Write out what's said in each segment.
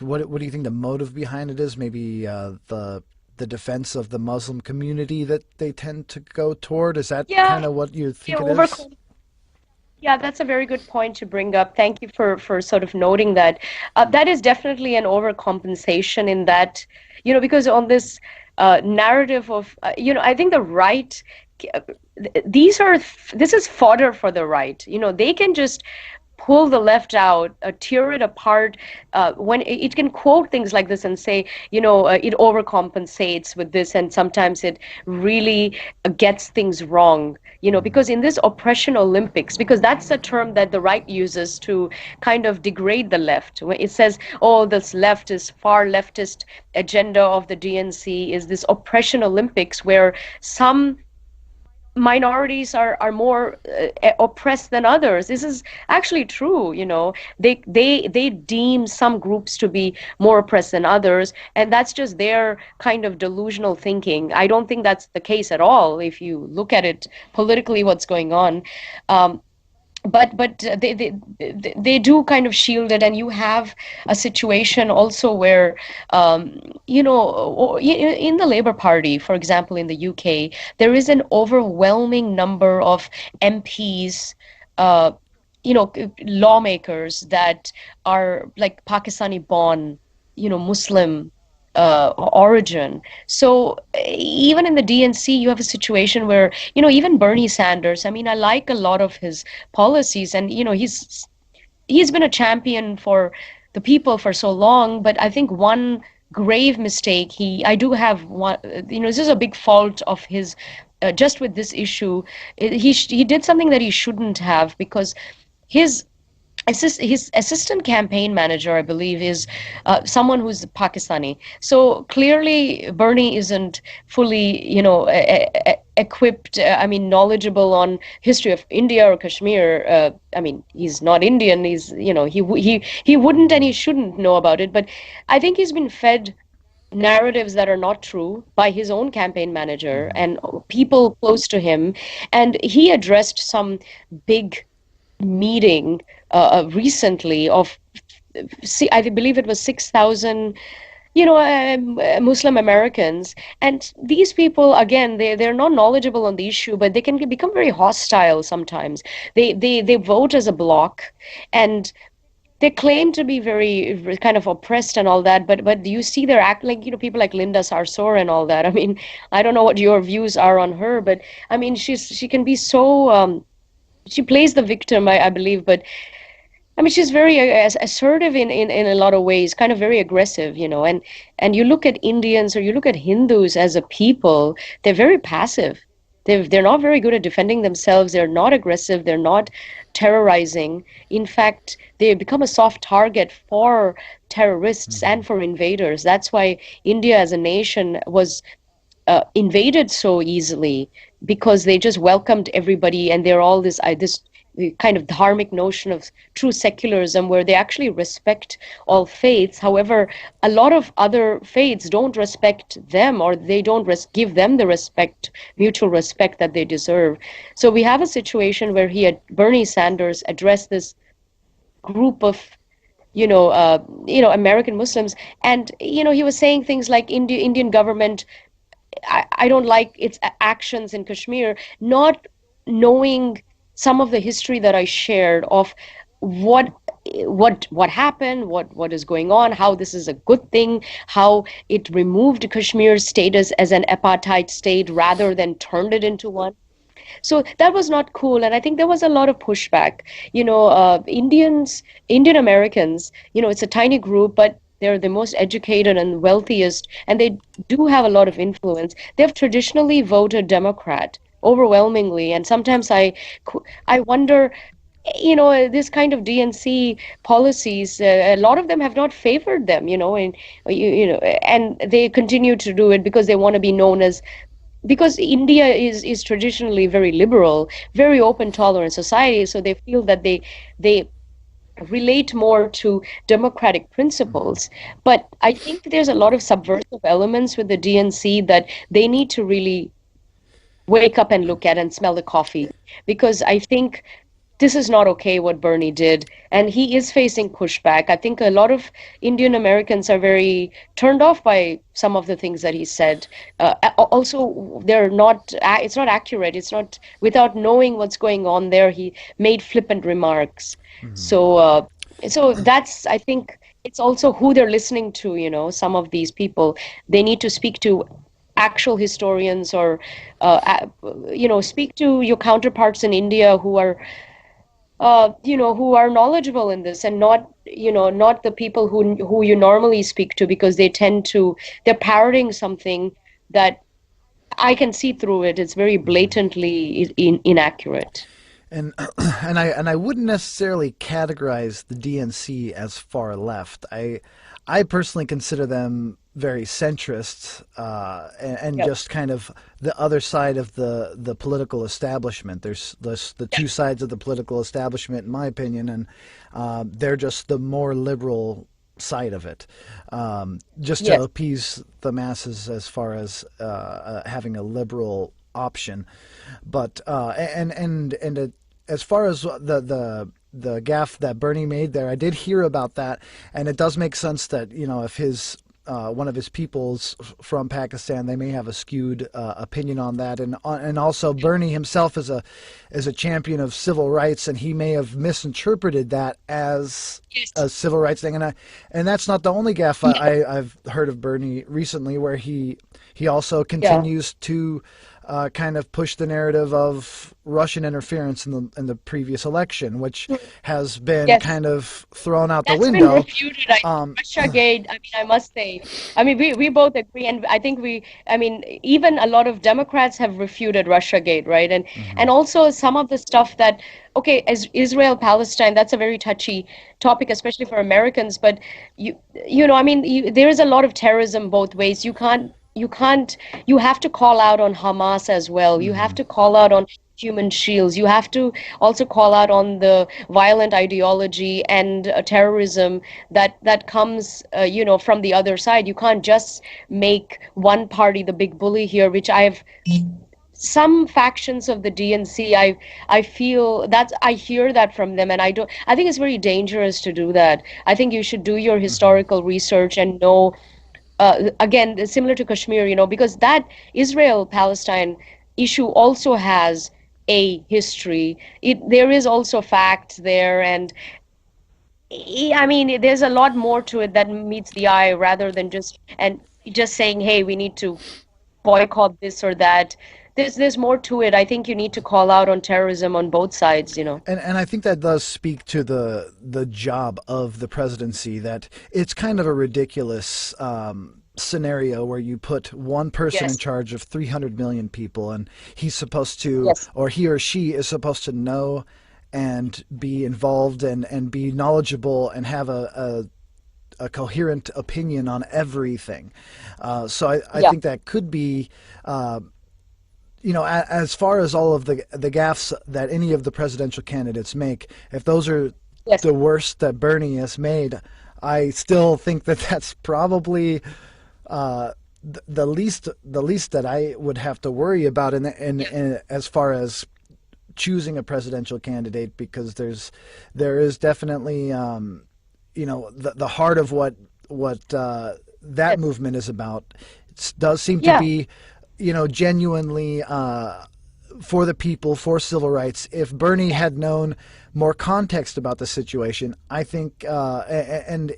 what do you think the motive behind it is? Maybe the defense of the Muslim community that they tend to go toward. Is that Yeah, kind of what you yeah, think it is? yeah, that's a very good point to bring up. Thank you for sort of noting that. That is definitely an overcompensation in that, because on this narrative of, I think the right, uh, this is fodder for the right. They can just pull the left out, tear it apart. When it can quote things like this and say, it overcompensates with this, and sometimes it really gets things wrong. Because in this oppression Olympics, because that's a term that the right uses to kind of degrade the left. When it says, oh, this left is far leftist agenda of the DNC is this oppression Olympics where some minorities are more oppressed than others. This is actually true. They deem some groups to be more oppressed than others, and that's just their kind of delusional thinking. I don't think that's the case at all if you look at it politically, what's going on. um, but they do kind of shield it, and you have a situation also where in the Labour Party, for example, in the UK, there is an overwhelming number of MPs, uh, lawmakers that are like Pakistani born, Muslim origin. So even in the DNC, you have a situation where, even Bernie Sanders, I mean, I like a lot of his policies, and, he's been a champion for the people for so long, but I think one grave mistake I do have one, this is a big fault of his, just with this issue. He did something that he shouldn't have, because his his assistant campaign manager, I believe, is someone who's Pakistani. So clearly, Bernie isn't fully, equipped. I mean, knowledgeable on history of India or Kashmir. I mean, he's not Indian. He's, he wouldn't and he shouldn't know about it. But I think he's been fed narratives that are not true by his own campaign manager Hmm. and people close to him. And he addressed some big meeting recently of, see, I believe it was 6,000, Muslim Americans. And these people, again, they're not knowledgeable on the issue, but they can become very hostile sometimes. They vote as a bloc, and they claim to be very kind of oppressed and all that, but you see their act, like, people like Linda Sarsour and all that. I mean, I don't know what your views are on her, but I mean, she can be so she plays the victim, I believe, but I mean, she's very assertive in a lot of ways, kind of very aggressive, and you look at Indians or you look at Hindus as a people, they're very passive. They're not very good at defending themselves. They're not aggressive. They're not terrorizing. In fact, they become a soft target for terrorists Hmm. and for invaders. That's why India as a nation was invaded so easily, because they just welcomed everybody, and they're all this kind of dharmic notion of true secularism where they actually respect all faiths. However, a lot of other faiths don't respect them, or they don't give them the respect, mutual respect that they deserve. So we have a situation where Bernie Sanders addressed this group of American Muslims, and he was saying things like Indian government, I don't like its actions in Kashmir, not knowing some of the history that I shared of what what happened, what is going on, how this is a good thing, how it removed Kashmir's status as an apartheid state rather than turned it into one. So that was not cool, and I think there was a lot of pushback. Indian Americans, it's a tiny group, but they're the most educated and wealthiest, and they do have a lot of influence. They've traditionally voted Democrat overwhelmingly, and sometimes I wonder, this kind of DNC policies, a lot of them have not favored them, and they continue to do it because they want to be known as, because India is traditionally very liberal, very open, tolerant society, so they feel that they relate more to democratic Hmm. principles. But I think there's a lot of subversive elements with the DNC that they need to really wake up and look at and smell the coffee, because I think this is not okay what Bernie did, and he is facing pushback. I think a lot of Indian Americans are very turned off by some of the things that he said. Also, they're not. It's not accurate. It's not without knowing what's going on there. He made flippant remarks. Mhm. So, so that's, I think, it's also who they're listening to. Some of these people, they need to speak to actual historians or speak to your counterparts in India who are knowledgeable in this, and not the people who you normally speak to, because they're parroting something that I can see through it. It's very Mhm. blatantly inaccurate. And and I wouldn't necessarily categorize the DNC as far left. I personally consider them very centrist, and Yep. just kind of the other side of the political establishment. There's the two sides of the political establishment, in my opinion, and they're just the more liberal side of it, just to Yes. appease the masses as far as having a liberal option. But as far as the gaffe that Bernie made there, I did hear about that, and it does make sense that if his one of his people's from Pakistan, they may have a skewed opinion on that, and also Bernie himself is a champion of civil rights, and he may have misinterpreted that as Yes. a civil rights thing, and that's not the only gaffe Yeah. I've heard of Bernie recently, where he also Yeah. continues to kind of push the narrative of Russian interference in the previous election, which has been Yes. kind of thrown out the That's been window. refuted. I think Um, Russiagate, I mean, I must say, I mean, we both agree, and I think I mean, even a lot of Democrats have refuted Russiagate, right? And mhm, also some of the stuff that, okay, as Israel Palestine, that's a very touchy topic, especially for Americans. But I mean, there is a lot of terrorism both ways. You have to call out on Hamas as well. You have mhm. to call out on human shields. You have to also call out on the violent ideology and terrorism that comes, from the other side. You can't just make one party the big bully here, which I've some factions of the DNC, I feel that I hear that from them, and I think it's very dangerous to do that. I think you should do your Mhm. historical research and know, again, similar to Kashmir, because that Israel Palestine issue also has a history. There is also fact there, and I mean, there's a lot more to it that meets the eye rather than just saying, hey, we need to boycott this or that. There's more to it. I think you need to call out on terrorism on both sides. And I think that does speak to the job of the presidency. That it's kind of a ridiculous scenario where you put one person in Yes. charge of 300 million people, and he's supposed to, Yes. or he or she is supposed to know and be involved and be knowledgeable and have a coherent opinion on everything. So I Yeah. think that could be, as far as all of the gaffes that any of the presidential candidates make, if those are Yes. the worst that Bernie has made, I still think that that's probably the least that I would have to worry about Yeah. in as far as choosing a presidential candidate, because there is definitely the heart of what that Yes. movement is about. It does seem to Yeah. be genuinely for the people, for civil rights. If Bernie Yeah. had known more context about the situation, I think, and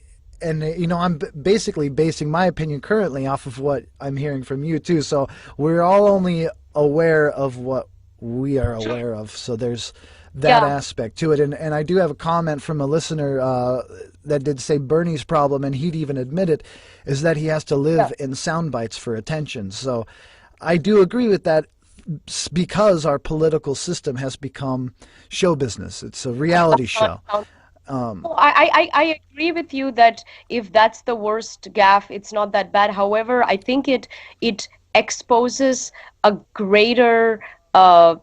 I'm basically basing my opinion currently off of what I'm hearing from you too. So we're all only aware of what we are aware of. So there's that Yeah. aspect to it. And I do have a comment from a listener that did say Bernie's problem, and he'd even admit it, is that he has to Yeah. live in sound bites for attention. So I do agree with that, because our political system has become show business. It's a reality show. Sound. Um, No, I agree with you that if that's the worst gaffe, it's not that bad. However, I think it exposes a greater uh,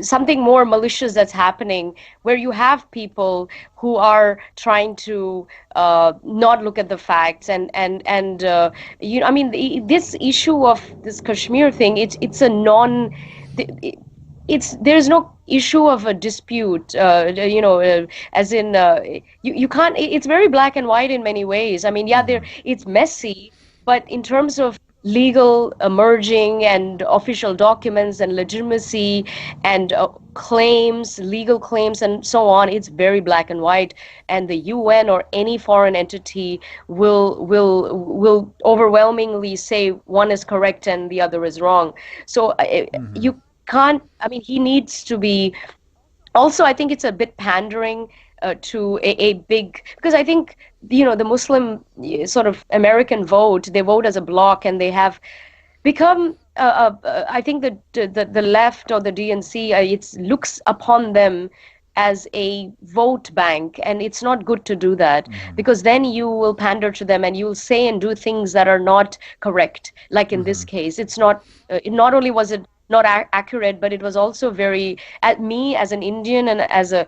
something more malicious that's happening, where you have people who are trying to not look at the facts, I mean, this issue of this Kashmir thing, it's a non. there's no issue of a dispute, as in you can't. It's very black and white in many ways. I mean, yeah, there it's messy, but in terms of legal merging and official documents and legitimacy and claims, legal claims, and so on, it's very black and white. And the UN or any foreign entity will overwhelmingly say one is correct and the other is wrong. So you can't, I mean, he needs to be, also, I think it's a bit pandering to a big, because I think, the Muslim sort of American vote, they vote as a bloc and they have become, I think the left or the DNC, it looks upon them as a vote bank, and it's not good to do that because then you will pander to them and you will say and do things that are not correct. Like in this case, it's not. Not only was it not accurate, but it was also very. At me as an Indian and as a,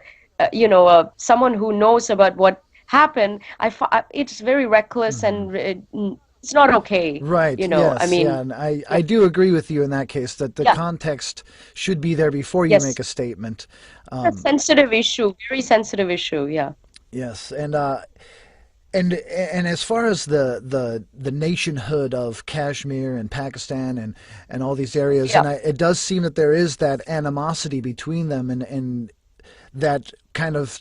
someone who knows about what happened, it's very reckless and it's not okay. Right. I Yes. Yeah. mean, And yeah, I do agree with you in that case that the yeah, context should be there before you make yes. a statement. A sensitive issue, very sensitive issue. Yeah. Yes. And as far as the nationhood of Kashmir and Pakistan and all these areas, Yeah. and it does seem that there is that animosity between them, and that kind of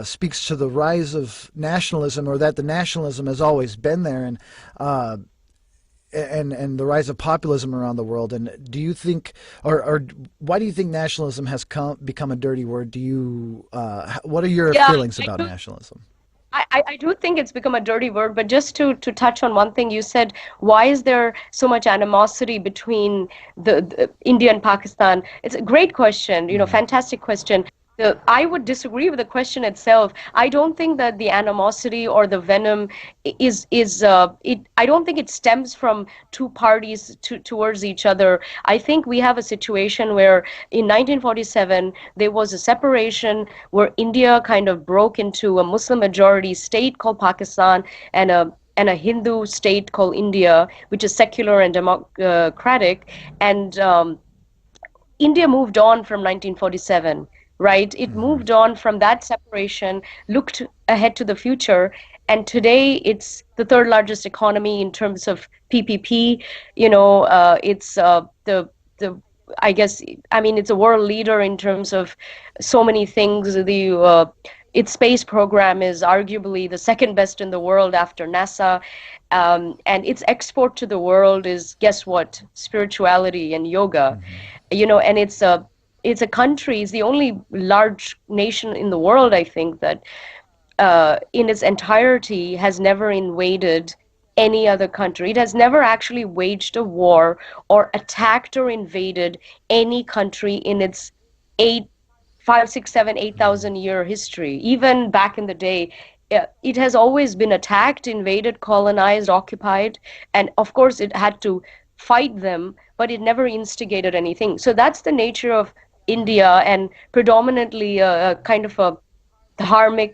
speaks to the rise of nationalism, or that the nationalism has always been there, uh, and the rise of populism around the world. And do you think, or why do you think nationalism has become a dirty word? Do you what are your Yeah, feelings I about do. nationalism? I do think it's become a dirty word, but just to touch on one thing you said, why is there so much animosity between the India and Pakistan? It's a great question, fantastic question. I would disagree with the question itself. I don't think that the animosity or the venom is it. I don't think it stems from two parties towards each other. I think we have a situation where in 1947 there was a separation where India kind of broke into a Muslim majority state called Pakistan and a Hindu state called India, which is secular and democratic. And India moved on from 1947, right? It moved on from that separation, looked ahead to the future, and today it's the third largest economy in terms of PPP. It's the I guess, I mean, it's a world leader in terms of so many things. Its space program is arguably the second best in the world after NASA. And its export to the world is, guess what? Spirituality and yoga. And it's a country, it's the only large nation in the world, I think, that in its entirety has never invaded any other country. It has never actually waged a war or attacked or invaded any country in its eight, 5, 6, 7, 8,000 year history. Even back in the day, it has always been attacked, invaded, colonized, occupied, and of course it had to fight them, but it never instigated anything. So that's the nature of India, and predominantly a kind of a dharmic,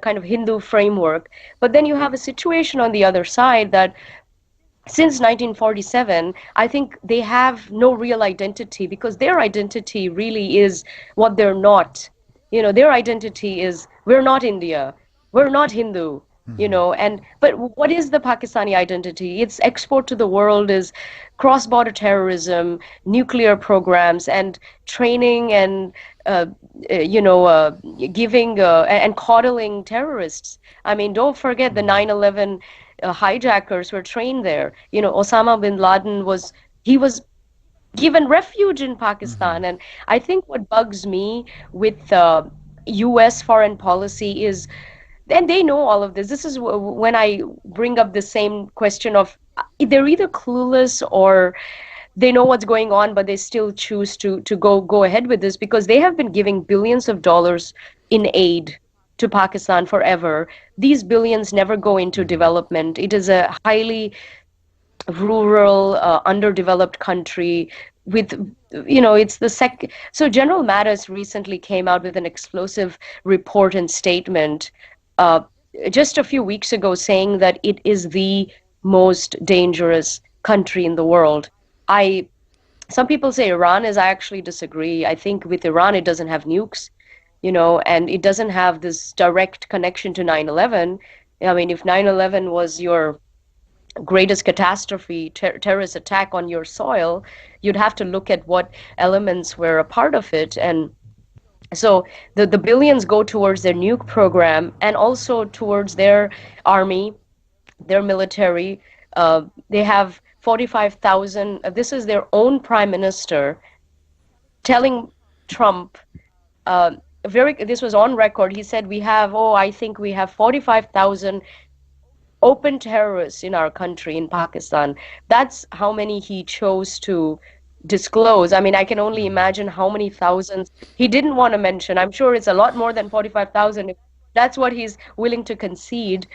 kind of Hindu framework. But then you have a situation on the other side that since 1947, I think they have no real identity because their identity really is what they're not. Their identity is we're not India, we're not Hindu, and but what is the Pakistani identity? Its export to the world is cross-border terrorism, nuclear programs, and training and uh, giving and coddling terrorists. I mean, don't forget the 9/11 hijackers were trained there. Osama bin Laden he was given refuge in Pakistan. And I think what bugs me with US foreign policy is, and they know all of this. This is when I bring up the same question of they're either clueless or they know what's going on, but they still choose to go ahead with this because they have been giving billions of dollars in aid to Pakistan forever. These billions never go into development. It is a highly rural, underdeveloped country with, it's the So General Mattis recently came out with an explosive report and statement uh, just a few weeks ago saying that it is the most dangerous country in the world. I Some people say Iran is, I actually disagree. I think with Iran, it doesn't have nukes, and it doesn't have this direct connection to 9/11. I mean, if 9/11 was your greatest catastrophe, terrorist attack on your soil, you'd have to look at what elements were a part of it. And so the billions go towards their nuke program and also towards their army, their military. They have 45,000. This is their own prime minister telling Trump, this was on record. He said, we have, oh, I think we have 45,000 open terrorists in our country, in Pakistan. That's how many he chose to disclose. I mean, I can only imagine how many thousands he didn't want to mention. I'm sure it's a lot more than 45,000 if that's what he's willing to concede.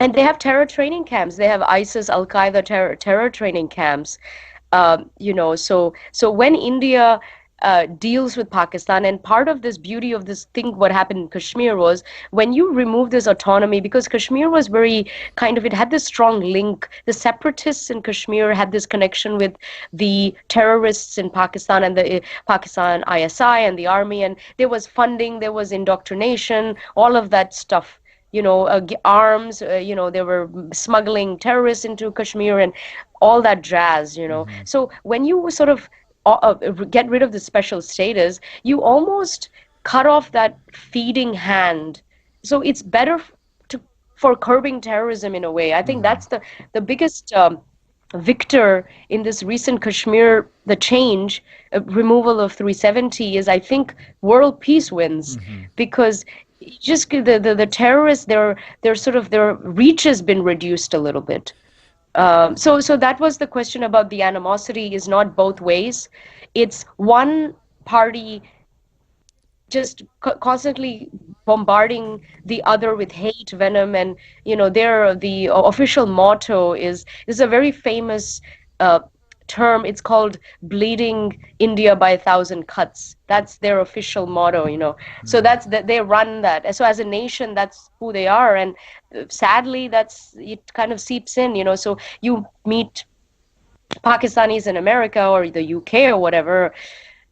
And they have terror training camps. They have ISIS, Al Qaeda terror training camps. So when India deals with Pakistan, and part of this beauty of this thing, what happened in Kashmir was when you remove this autonomy, because Kashmir was very kind of, it had this strong link. The separatists in Kashmir had this connection with the terrorists in Pakistan and the Pakistan ISI and the army, and there was funding, there was indoctrination, all of that stuff. Arms, they were smuggling terrorists into Kashmir and all that jazz. Hmm. So when you sort of get rid of the special status, you almost cut off that feeding hand. So it's better for curbing terrorism in a way. I think Hmm. that's the biggest victor in this recent Kashmir, the change, removal of 370 is, I think, world peace wins Hmm. because just the terrorists, their sort of their reach has been reduced a little bit. So that was the question about the animosity is not both ways. It's one party just constantly bombarding the other with hate, venom, and their the official motto is a very famous uh, term. It's called "Bleeding India by a thousand cuts." That's their official motto. So Hmm. that's that they run that. So as a nation, that's who they are, and sadly, that's it kind of seeps in. So you meet Pakistanis in America or the UK or whatever.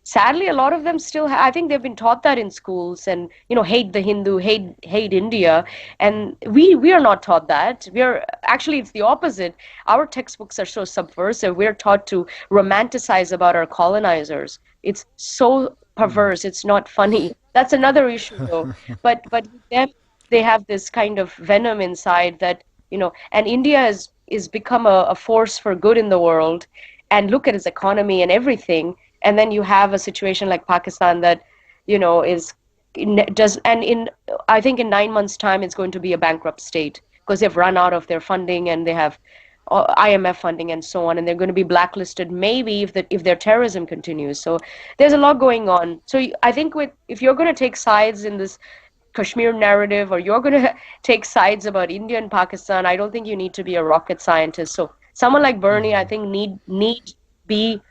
Sadly, a lot of them still I think they've been taught that in schools, and hate the Hindu, hate India, and we are not taught that. We're actually, it's the opposite. Our textbooks are so subversive. We're taught to romanticize about our colonizers. It's so Hmm. perverse. It's not funny. That's another issue though. But with them, they have this kind of venom inside that, and India is become a force for good in the world, and look at its economy and everything. And then you have a situation like Pakistan that is does and in I think in 9 months' time it's going to be a bankrupt state because they've run out of their funding, and they have IMF funding and so on, and they're going to be blacklisted maybe if their terrorism continues. So there's a lot going on. So I think if you're going to take sides in this Kashmir narrative, or you're going to take sides about India and Pakistan, I don't think you need to be a rocket scientist. So someone like Bernie, I Hmm. think need be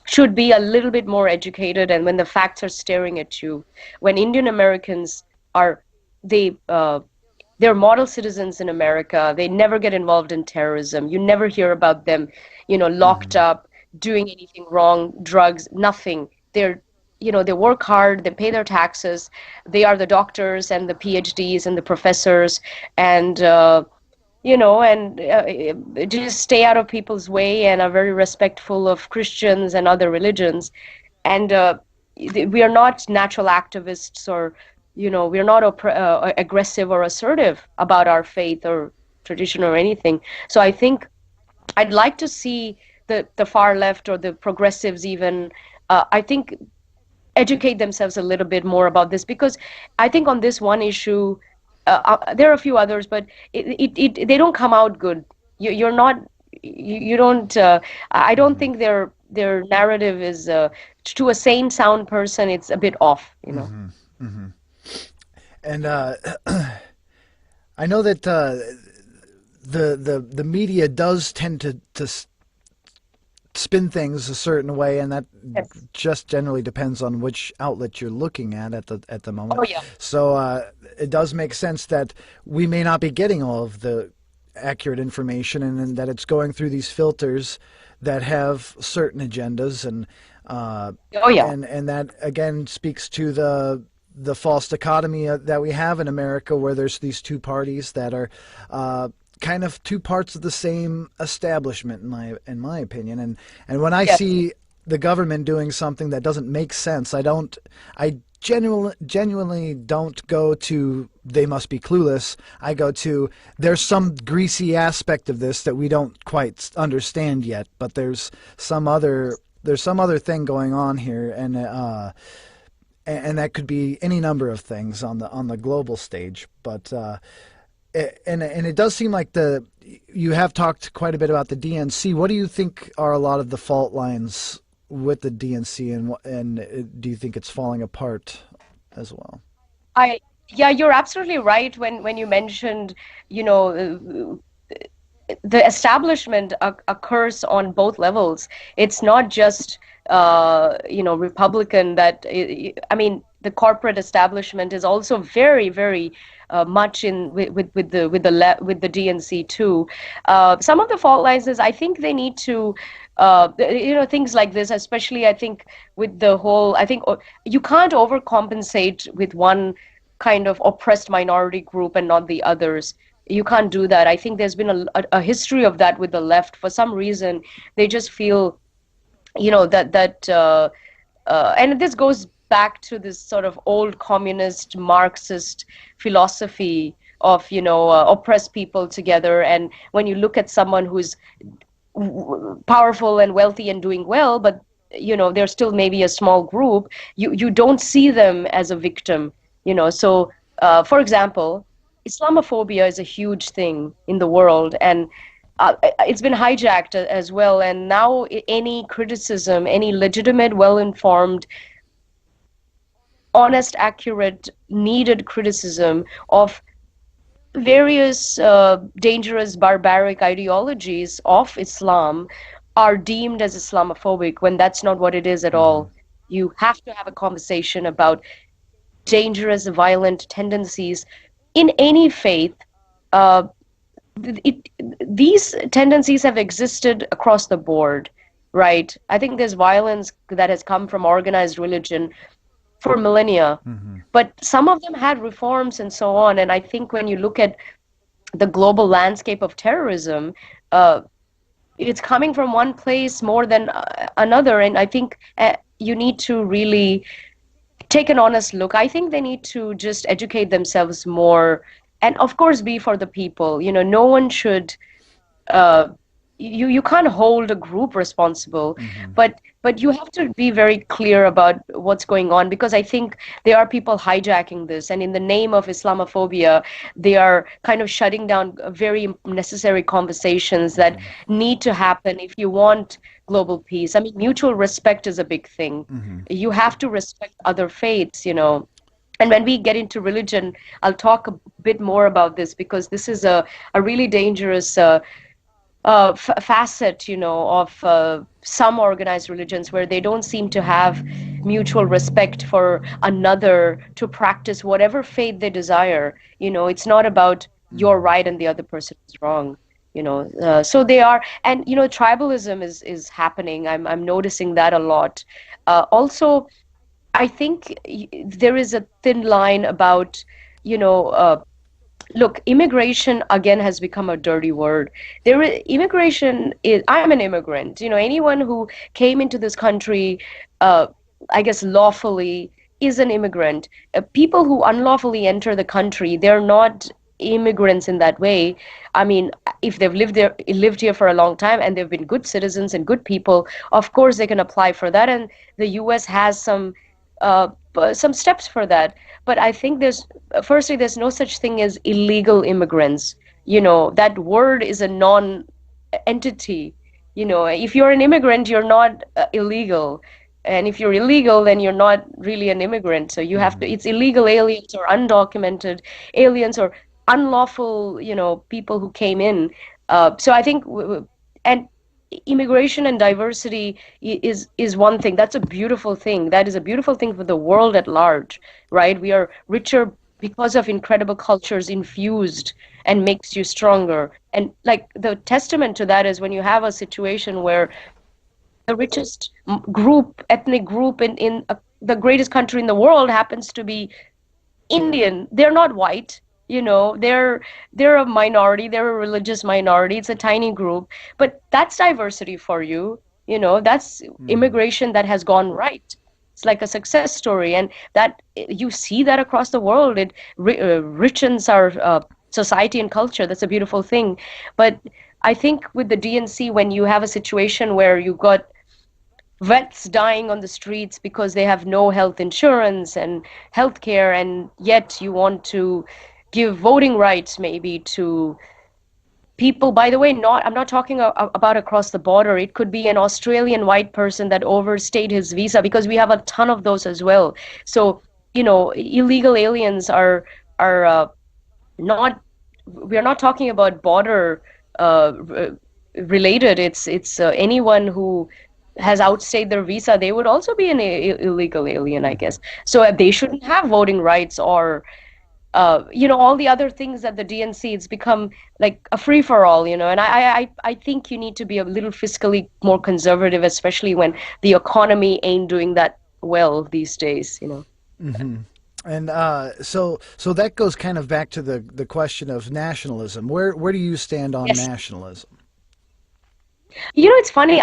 should be a little bit more educated, and when the facts are staring at you, when Indian Americans are they they're model citizens in America, they never get involved in terrorism, you never hear about them locked Hmm. up doing anything wrong, drugs, nothing. They work hard, they pay their taxes, they are the doctors and the PhDs and the professors, and just stay out of people's way and are very respectful of Christians and other religions. And we are not natural activists, or, we're not aggressive or assertive about our faith or tradition or anything. So I think I'd like to see the far left or the progressives even, I think, educate themselves a little bit more about this, because I think on this one issue, there are a few others, but they don't come out good. You're not, you don't. I don't Hmm. think their narrative is to a sane, sound person. It's a bit off. Hmm. Hmm. And I know that the media does tend to spin things a certain way, and that Yes. just generally depends on which outlet you're looking at the Oh moment. yeah. So it does make sense that we may not be getting all of the accurate information, and that it's going through these filters that have certain agendas, uh, Oh yeah. and that again speaks to the false dichotomy that we have in America, where there's these two parties that are kind of two parts of the same establishment, in my opinion. And when I Yes. see the government doing something that doesn't make sense, I genuinely don't go to they must be clueless. I go to there's some greasy aspect of this that we don't quite understand yet, but there's some other thing going on here, and that could be any number of things on the global stage. But and it does seem like the you have talked quite a bit about the DNC. What do you think are a lot of the fault lines with the DNC, and do you think it's falling apart as well? I Yeah, you're absolutely right when you mentioned, you know, the establishment occurs on both levels. It's not just Republican that I mean the corporate establishment is also very very much in with the DNC too. Some of the fault lines is I think they need to things like this, especially I think with the whole I think you can't overcompensate with one kind of oppressed minority group and not the others. You can't do that. I think there's been a history of that with the left. For some reason, they just feel, and this goes back to this sort of old communist Marxist philosophy of, oppress people together. And when you look at someone who's powerful and wealthy and doing well, but they're still maybe a small group, you don't see them as a victim, so for example, Islamophobia is a huge thing in the world, and it's been hijacked as well. And now any criticism, any legitimate, well-informed, honest, accurate, needed criticism of various dangerous, barbaric ideologies of Islam are deemed as Islamophobic when that's not what it is at Mm-hmm. all. You have to have a conversation about dangerous, violent tendencies in any faith. Uh, it, these tendencies have existed across the board, right? I think there's violence that has come from organized religion for millennia, Mm-hmm. but some of them had reforms and so on. And I think when you look at the global landscape of terrorism, uh, it's coming from one place more than another. And I think you need to really take an honest look. I think they need to just educate themselves more and, of course, be for the people. No one should uh, you can't hold a group responsible, Mm-hmm. but you have to be very clear about what's going on, because I think there are people hijacking this, and in the name of Islamophobia, they are kind of shutting down very necessary conversations that Mm-hmm. need to happen if you want global peace. I mean, mutual respect is a big thing. Mm-hmm. You have to respect other faiths. And when we get into religion, I'll talk a bit more about this, because this is a really dangerous facet, of some organized religions, where they don't seem to have mutual respect for another to practice whatever faith they desire. It's not about you're Mm-hmm. right and the other person is wrong. So they are, and tribalism is happening. I'm noticing that a lot. Also, I think there is a thin line about, you know. Look, immigration again has become a dirty word. Immigration is, I'm an immigrant. Anyone who came into this country, uh, I guess lawfully, is an immigrant. People who unlawfully enter the country, they're not immigrants in that way. I mean, if they've lived here for a long time and they've been good citizens and good people, of course they can apply for that. And the U.S. has some steps for that. But I think firstly, there's no such thing as illegal immigrants. That word is a non-entity. If you're an immigrant, you're not illegal. And if you're illegal, then you're not really an immigrant. So you have to, Mm-hmm. it's illegal aliens or undocumented aliens or unlawful, people who came in. So I think, and immigration and diversity is one thing. That's a beautiful thing. That is a beautiful thing for the world at large, right? We are richer because of incredible cultures infused and makes you stronger. And like the testament to that is when you have a situation where the richest group, ethnic group in the greatest country in the world happens to be Indian. They're not white, they're a minority, they're a religious minority. It's a tiny group, but that's diversity for you. That's Mm. immigration that has gone right. It's like a success story, and that you see that across the world. It richens our society and culture. That's a beautiful thing. But I think with the DNC, when you have a situation where you got vets dying on the streets because they have no health insurance and health care, and yet you want to give voting rights maybe to people. By the way, not I'm not talking about across the border. It could be an Australian white person that overstayed his visa, because we have a ton of those as well. So illegal aliens are not we are not talking about border related. It's anyone who has outstayed their visa. They would also be an illegal alien, I guess. So they shouldn't have voting rights, or all the other things that the DNC, it's become like a free for all. And I think you need to be a little fiscally more conservative, especially when the economy ain't doing that well these days. Hmm. And so that goes kind of back to the question of nationalism. Where do you stand on Yes. nationalism? It's funny.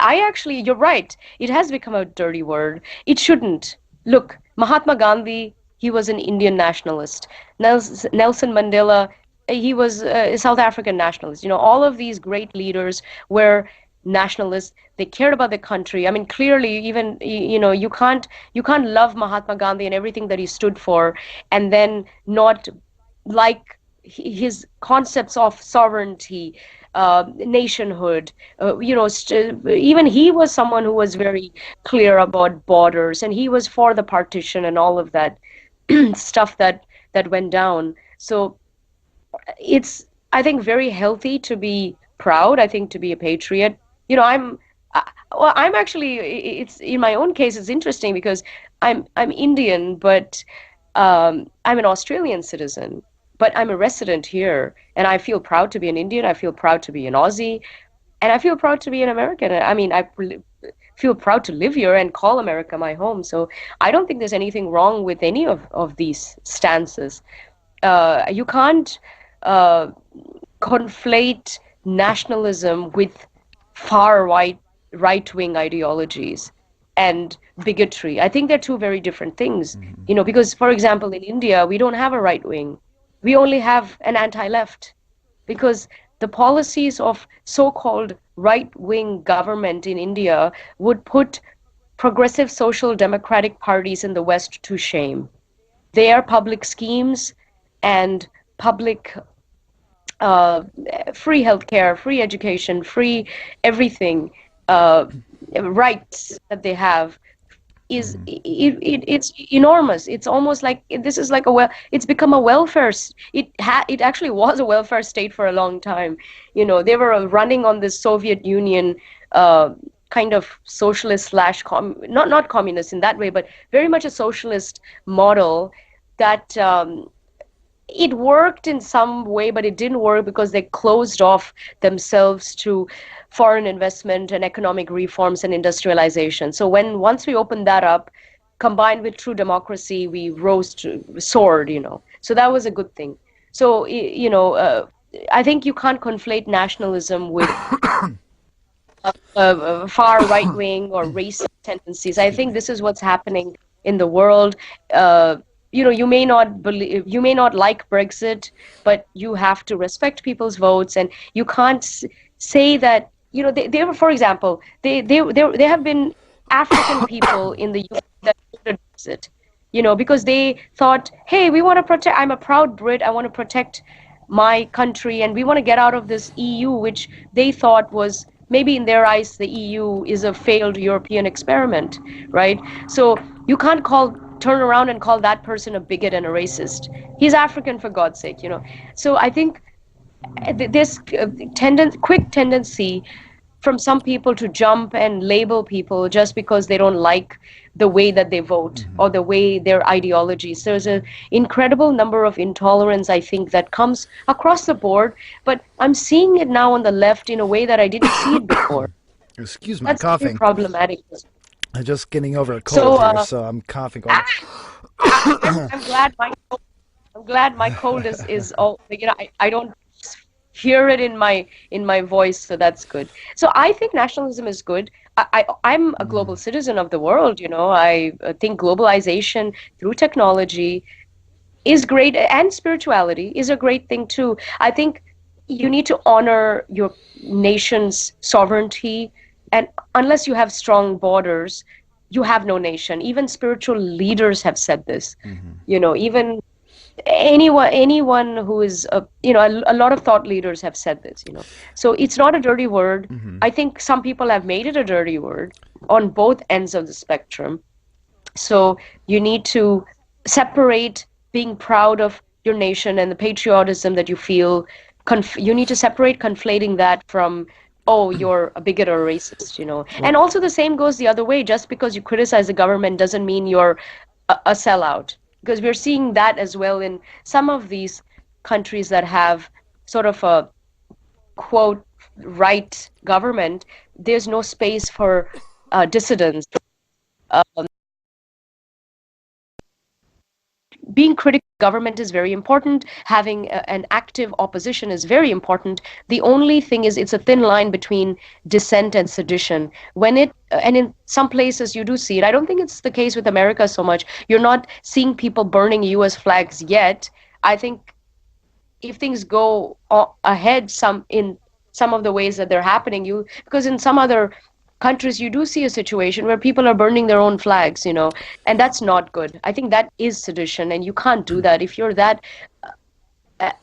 You're right. It has become a dirty word. It shouldn't. Look, Mahatma Gandhi, he was an Indian nationalist. Nelson Mandela, he was a South African nationalist. All of these great leaders were nationalists. They cared about the country. I mean, clearly, even you can't love Mahatma Gandhi and everything that he stood for, and then not like his concepts of sovereignty, nationhood. Even he was someone who was very clear about borders, and he was for the partition and all of that stuff that went down. So it's, I think, very healthy to be proud. I think to be a patriot. I'm actually. It's in my own case. It's interesting because I'm Indian, but I'm an Australian citizen. But I'm a resident here, and I feel proud to be an Indian. I feel proud to be an Aussie, and I feel proud to be an American. I mean, feel proud to live here and call America my home. So I don't think there's anything wrong with any of these stances. You can't uh, conflate nationalism with far right wing ideologies and bigotry. I think they're two very different things. Hmm. Because for example, in India, we don't have a right wing. We only have an anti-left, because the policies of so-called right-wing government in India would put progressive social democratic parties in the West to shame. Their public schemes and public uh, free healthcare, free education, free everything, uh, rights that they have is Hmm. it's enormous. It's almost like this is like it's become a welfare. It actually was a welfare state for a long time. They were running on this Soviet Union uh, kind of socialist slash not communist in that way, but very much a socialist model that it worked in some way, but it didn't work because they closed off themselves to foreign investment and economic reforms and industrialization. So once we opened that up, combined with true democracy, we soared. So that was a good thing. So I think you can't conflate nationalism with far right wing or racist tendencies. I Excuse think me. this is what's happening in the world. Uh, you may not like Brexit, but you have to respect people's votes, and you can't say that. They were, for example, they have been African people in the UK that voted Brexit. Because they thought, hey, we want to protect. I'm a proud Brit. I want to protect my country, and we want to get out of this EU, which they thought was, maybe in their eyes, the EU is a failed European experiment, right? So you can't turn around and call that person a bigot and a racist. He's African, for God's sake. So I think Hmm. this quick tendency from some people to jump and label people just because they don't like the way that they vote or the way their ideologies. There's an incredible number of intolerance, I think, that comes across the board, but I'm seeing it now on the left in a way that I didn't see it before. Excuse my That's very coughing. problematic. I'm just getting over a So, cold here, so I'm coughing. I'm glad I'm glad my cold is all, I don't hear it in my voice, so that's good. So I think nationalism is good. I'm a global citizen of the world, I think globalization through technology is great, and spirituality is a great thing too. I think you need to honor your nation's sovereignty, and unless you have strong borders, you have no nation. Even spiritual leaders have said this. Even anyone who is a lot of thought leaders have said this. So it's not a dirty word. I think some people have made it a dirty word on both ends of the spectrum. So you need to separate being proud of your nation and the patriotism that you feel. You need to separate conflating that from, oh, you're a bigot or a racist. Well, And also the same goes the other way. Just because you criticize the government doesn't mean you're a sellout. Because we're seeing that as well in some of these countries that have sort of a quote right government. There's no space for dissidents. Being critical of government is very important. Having an active opposition is very important. The only thing is, it's a thin line between dissent and sedition. And in some places you do see it. I don't think it's the case with America so much. You're not seeing people burning U.S. flags yet. I think if things go ahead in some of the ways that they're happening, because in some other countries you do see a situation where people are burning their own flags, and that's not good. I think that is sedition, and you can't do that. If you're that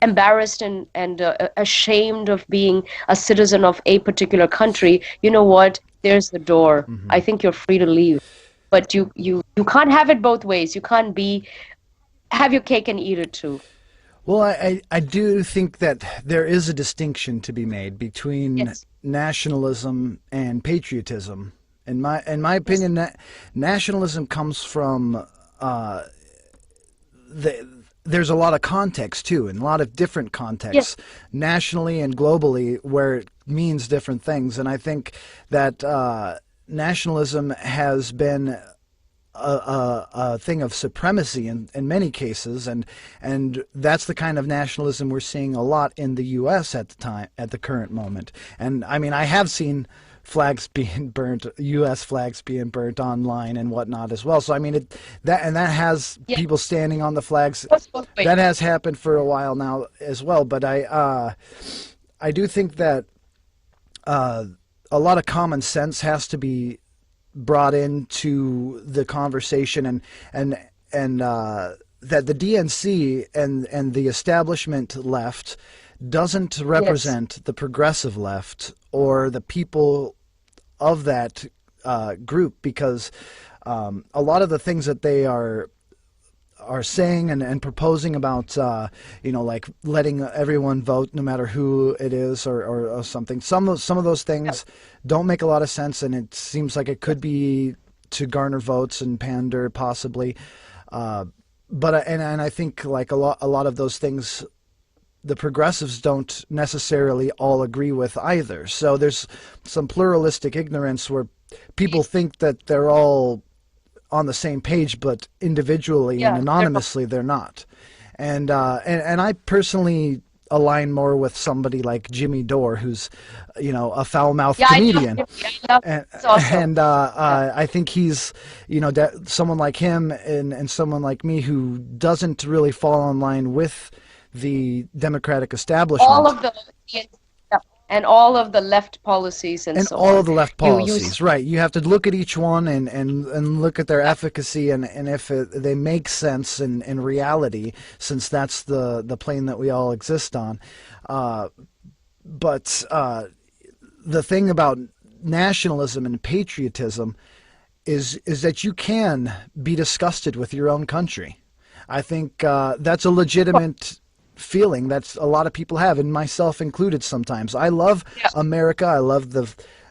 embarrassed and ashamed of being a citizen of a particular country, you know what? There's the door. I think you're free to leave, but you can't have it both ways. You can't have your cake and eat it too. Well, I do think that there is a distinction to be made between Yes. nationalism and patriotism. In my Yes. opinion, nationalism comes from there's a lot of context too, and a lot of different Yes. contexts nationally and globally where it means different things. And I think that nationalism has been a thing of supremacy in many cases, and that's the kind of nationalism we're seeing a lot in the U.S. at the current moment. And I mean, I have seen flags being burnt, U.S. flags being burnt online and whatnot as well. So I mean, that has Yes. people standing on the flags. Goes both ways. That has happened for a while now as well. But I do think that a lot of common sense has to be brought into the conversation, and that the DNC and the establishment left doesn't Yes. represent the progressive left or the people of that group, because a lot of the things that they are saying and proposing about, like letting everyone vote no matter who it is, or something. Some of those Yeah. things don't make a lot of sense, and it seems like it could be to garner votes and pander possibly. But I think like a lot of those things, the progressives don't necessarily all agree with either. So there's some pluralistic ignorance where people think that they're all on the same page, but individually and Yeah. anonymously they're not. And I personally align more with somebody like Jimmy Dore, who's a foul-mouthed Yeah, I love comedian, him. I love him. and It's awesome. Yeah. I think he's someone like him and someone like me who doesn't really fall in line with the Democratic All establishment of the yes, yeah, and all of the left policies and and so all of on. the left You policies. Right, you have to look at each one and look at their yeah. efficacy, and if they make sense in reality, since that's the plane that we all exist on. Uh, but the thing about nationalism and patriotism is that you can be disgusted with your own country. I think that's a legitimate feeling that a lot of people have, and myself included sometimes. I love Yeah. America. I love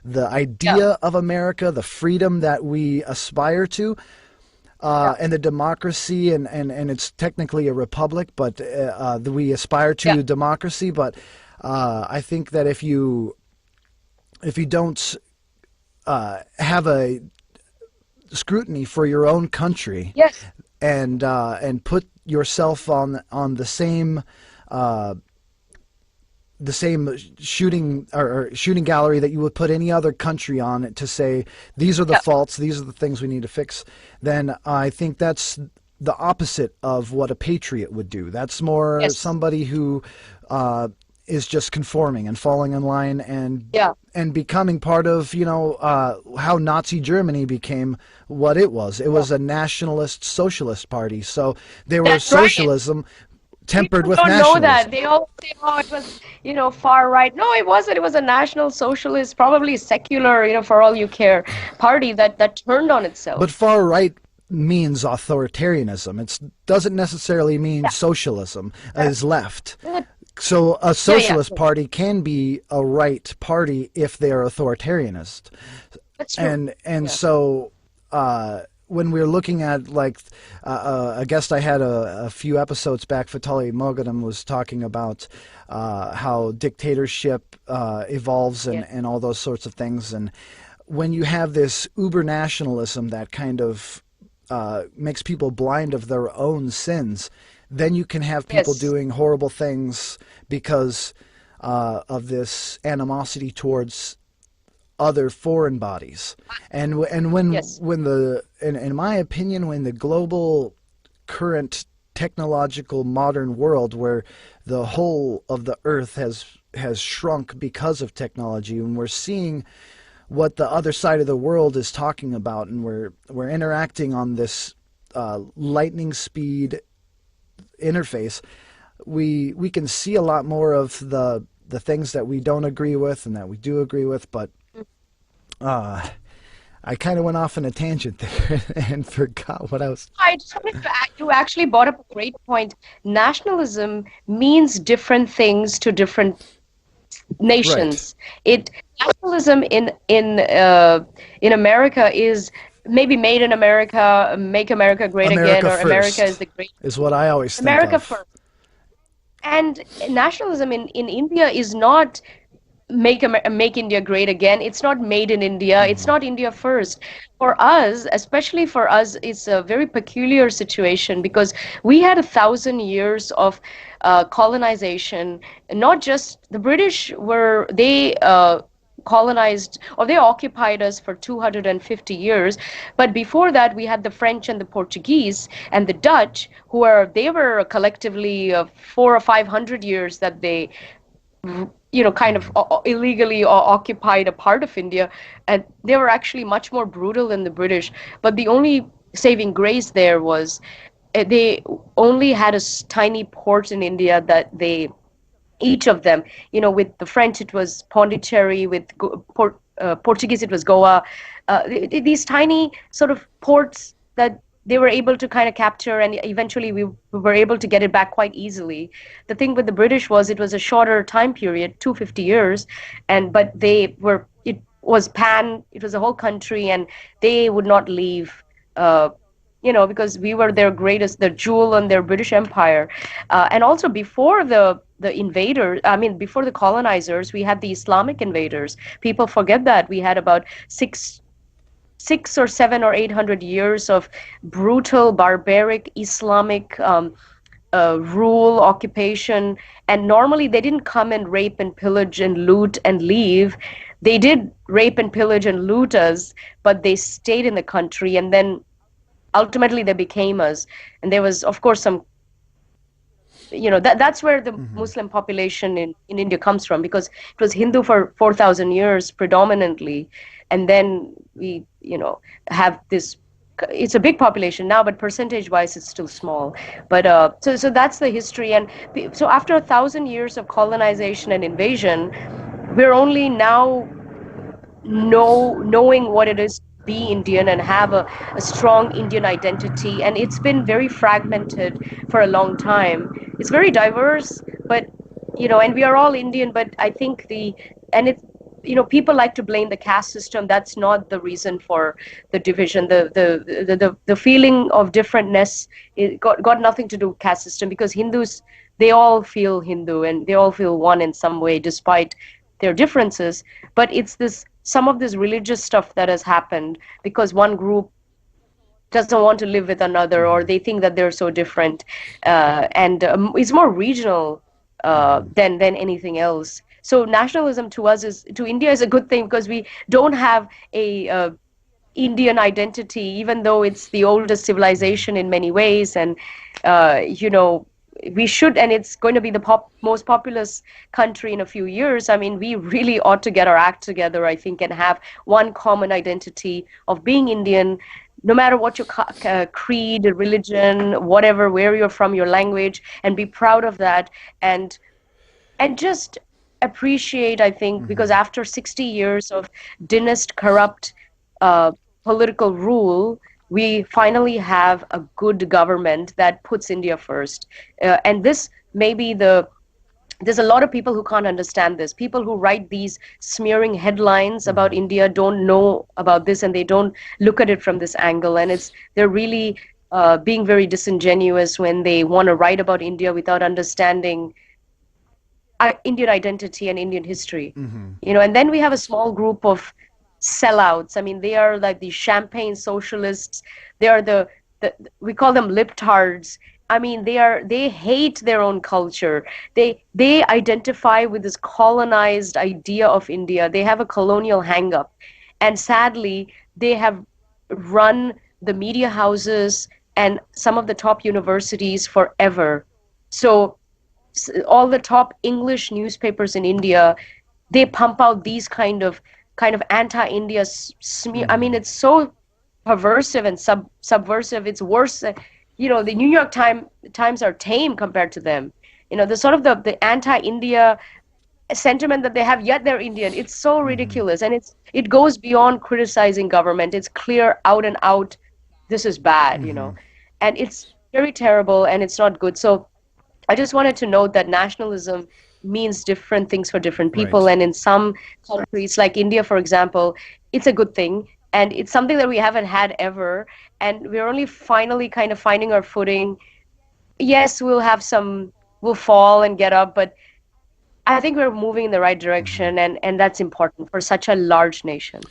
the Yeah. idea of America, the freedom that we aspire to, Yeah. and the democracy, and it's technically a republic, but we aspire Yeah. to democracy. But I think that if you don't have a scrutiny for your own country Yes. and put yourself on the same shooting or shooting gallery that you would put any other country on to say these are the Yeah. faults, these are the things we need to fix, then I think that's the opposite of what a patriot would do. That's more Yes. somebody who is just conforming and falling in line Yeah. and becoming part of how Nazi Germany became what it was. It Yeah. was a nationalist socialist party, so they were That's right. socialism tempered People with don't know that. nationalism. They all say, "Oh, it was, far right." No, it wasn't. It was a national socialist, probably secular, for all you care, party that turned on But itself. far right means authoritarianism. It doesn't necessarily mean Yeah. socialism Yeah. is left. Yeah. So a Yeah. Yeah. socialist party can be a right party if they are authoritarianist. That's true. And Yeah. so when we're looking at like a guest I had a few episodes back, Fatali Mogadam, was talking about how dictatorship evolves Yeah. and all those sorts of things. And when you have this uber nationalism that kind of makes people blind of their own sins, then you can have people Yes. doing horrible things because of this animosity towards other foreign bodies. And Yes. when the in my opinion, when the global current technological modern world where the whole of the earth has shrunk because of technology, and we're seeing what the other side of the world is talking about, and we're interacting on this lightning speed interface, we can see a lot more of the things that we don't agree with and that we do agree with. But uh, I kind of went off on a tangent there and forgot what I was. I just wanted to add, you actually brought up a great point. Nationalism means different things to different Right. nations. It Nationalism in America is maybe made in America, make America great again, America or America is first the great is what I always think America of. first. And nationalism in India is not make India great again. It's not made in India. It's Hmm. not India first. For us, especially for us, it's a very peculiar situation because we had 1,000 years of colonization. Not just the British were they. Colonized or they occupied us for 250 years, but before that we had the French and the Portuguese and the Dutch, they were collectively 400 or 500 years that they kind of Hmm. illegally occupied a part of India, and they were actually much more brutal than the British. But the only saving grace there was they only had a tiny port in India that they each of them, with the French it was Pondicherry, with Portuguese it was Goa, these tiny sort of ports that they were able to kind of capture, and eventually we were able to get it back quite easily. The thing with the British was it was a shorter time period, 250 years, but it was it was a whole country, and they would not leave. Because we were the jewel on their British Empire. And also before the invaders, I mean, before the colonizers, we had the Islamic invaders. People forget that we had about 600 or 700 or 800 years of brutal, barbaric Islamic rule, occupation. And normally they didn't come and rape and pillage and loot and leave. They did rape and pillage and loot us, but they stayed in the country, and then ultimately they became us. And there was, of course, some, that's where the Hmm. Muslim population in India comes from, because it was Hindu for 4,000 years predominantly. And then we, have this, it's a big population now, but percentage wise it's still small. But so that's the history. And so after 1,000 years of colonization and invasion, we're only now knowing what it is to be Indian and have a strong Indian identity. And it's been very fragmented for a long time. It's very diverse, but and we are all Indian, but I think and it's people like to blame the caste system. That's not the reason for the division. The feeling of differentness, it got nothing to do with caste system, because Hindus, they all feel Hindu and they all feel one in some way despite their differences. But it's this some of this religious stuff that has happened because one group doesn't want to live with another, or Mm-hmm. they think that they're so different, and it's more regional Mm-hmm. than anything else. So nationalism to us is to India is a good thing because we don't have a Indian identity, even though it's the oldest civilization in many ways, and you know we should, and it's going to be the most populous country in a few years. I mean, we really ought to get our act together, I think, and have one common identity of being Indian, no matter what your creed, religion, whatever, where you're from, your language, and be proud of that, and just appreciate, I think, because Mm-hmm. after 60 years of dynast corrupt uh, political rule, we finally have a good government that puts India first. And this may be there's a lot of people who can't understand this. People who write these smearing headlines about Mm-hmm. India don't know about this, and they don't look at it from this angle. And they're really being very disingenuous when they want to write about India without understanding Indian identity and Indian history. Mm-hmm. And then we have a small group of sellouts. I mean, they are like the champagne socialists. They are the we call them libtards. I mean, they hate their own culture. They identify with this colonized idea of India. They have a colonial hang up. And sadly, they have run the media houses and some of the top universities forever. So all the top English newspapers in India, they pump out these kind of anti-India smear. I mean, Mm-hmm. it's so perversive and subversive. It's worse. The New York Times are tame compared to them. The sort of the anti-India sentiment that they have, yet they're Indian. It's so Mm-hmm. ridiculous, and it goes beyond criticizing government. It's clear out and out, this is bad, Mm-hmm. and it's very terrible, and it's not good. So I just wanted to note that nationalism means different things for different people. Right. And in some countries, like India, for example, it's a good thing. And it's something that we haven't had ever. And we're only finally kind of finding our footing. Yes, we'll fall and get up, but I think we're moving in the right Mm-hmm. direction. And that's important for such a large nation.